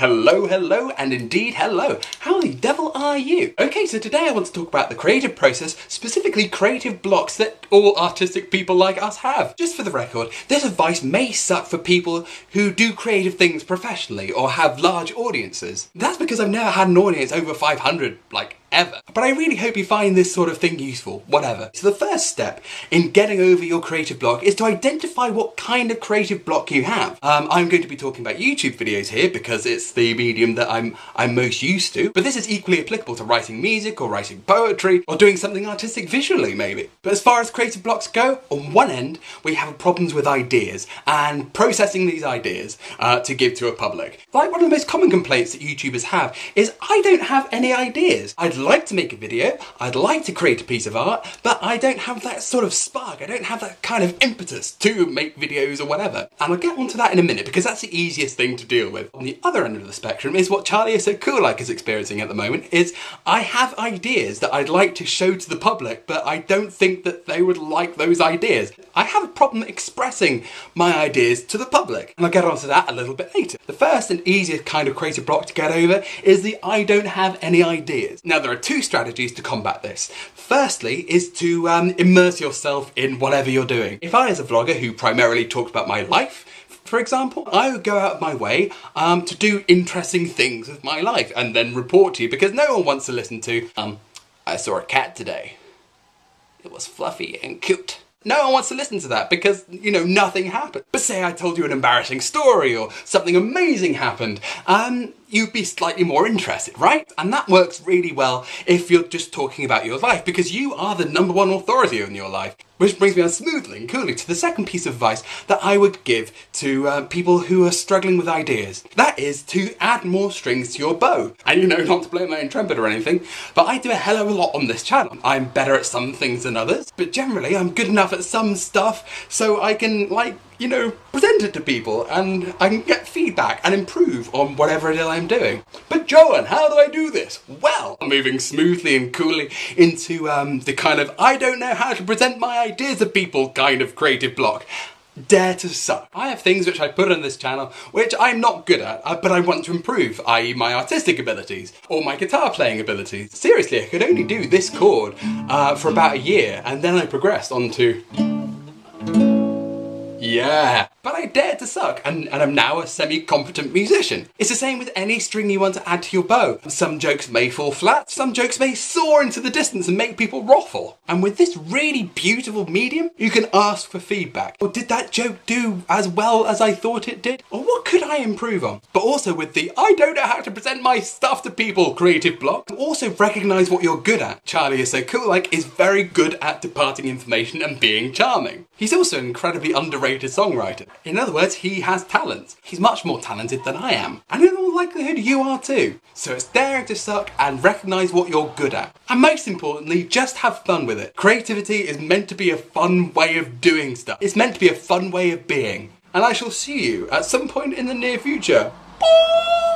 Hello, hello, and indeed hello. How the devil are you? Okay, so today I want to talk about the creative process, specifically creative blocks that all artistic people like us have. Just for the record, this advice may suck for people who do creative things professionally or have large audiences. That's because I've never had an audience over 500, ever. But I really hope you find this sort of thing useful, whatever. So the first step in getting over your creative block is to identify what kind of creative block you have. I'm going to be talking about YouTube videos here because it's the medium that I'm most used to, but this is equally applicable to writing music or writing poetry or doing something artistic visually maybe. But as far as creative blocks go, on one end we have problems with ideas and processing these ideas to give to a public. Like one of the most common complaints that YouTubers have is I don't have any ideas. I'd like to make a video, I'd like to create a piece of art, but I don't have that sort of spark, I don't have that kind of impetus to make videos or whatever. And I'll get onto that in a minute because that's the easiest thing to deal with. On the other end of the spectrum is what Charlie Is So Cool Like is experiencing at the moment, is I have ideas that I'd like to show to the public, but I don't think that they would like those ideas. I have a problem expressing my ideas to the public, and I'll get onto that a little bit later. The first and easiest kind of creative block to get over is the I don't have any ideas. Now there are two strategies to combat this. Firstly is to immerse yourself in whatever you're doing. If I, as a vlogger who primarily talked about my life, for example, I would go out of my way to do interesting things with my life and then report to you, because no one wants to listen to, I saw a cat today. It was fluffy and cute. No one wants to listen to that because, you know, nothing happened. But say I told you an embarrassing story or something amazing happened, you'd be slightly more interested, right? And that works really well if you're just talking about your life because you are the #1 authority in your life. Which brings me on smoothly and coolly to the second piece of advice that I would give to people who are struggling with ideas. That is to add more strings to your bow. And you know, not to blow my own trumpet or anything, but I do a hell of a lot on this channel. I'm better at some things than others, but generally I'm good enough at some stuff so I can, present it to people and I can get feedback and improve on whatever it is I'm doing. But Joan, how do I do this? Well, moving smoothly and coolly into the kind of I don't know how to present my ideas to people kind of creative block. Dare to suck. I have things which I put on this channel which I'm not good at, but I want to improve, i.e. my artistic abilities or my guitar playing abilities. Seriously, I could only do this chord for about a year and then I progressed onto... yeah. But I dared to suck, and I'm now a semi-competent musician. It's the same with any string you want to add to your bow. Some jokes may fall flat, some jokes may soar into the distance and make people ruffle. And with this really beautiful medium, you can ask for feedback. Or did that joke do as well as I thought it did? Or what could I improve on? But also with the I don't know how to present my stuff to people creative block, also recognise what you're good at. Charlie Is So Cool Like is very good at departing information and being charming. He's also an incredibly underrated songwriter. In other words, he has talent. He's much more talented than I am. And in all likelihood, you are too. So it's daring to suck and recognise what you're good at. And most importantly, just have fun with it. Creativity is meant to be a fun way of doing stuff. It's meant to be a fun way of being. And I shall see you at some point in the near future. Bye!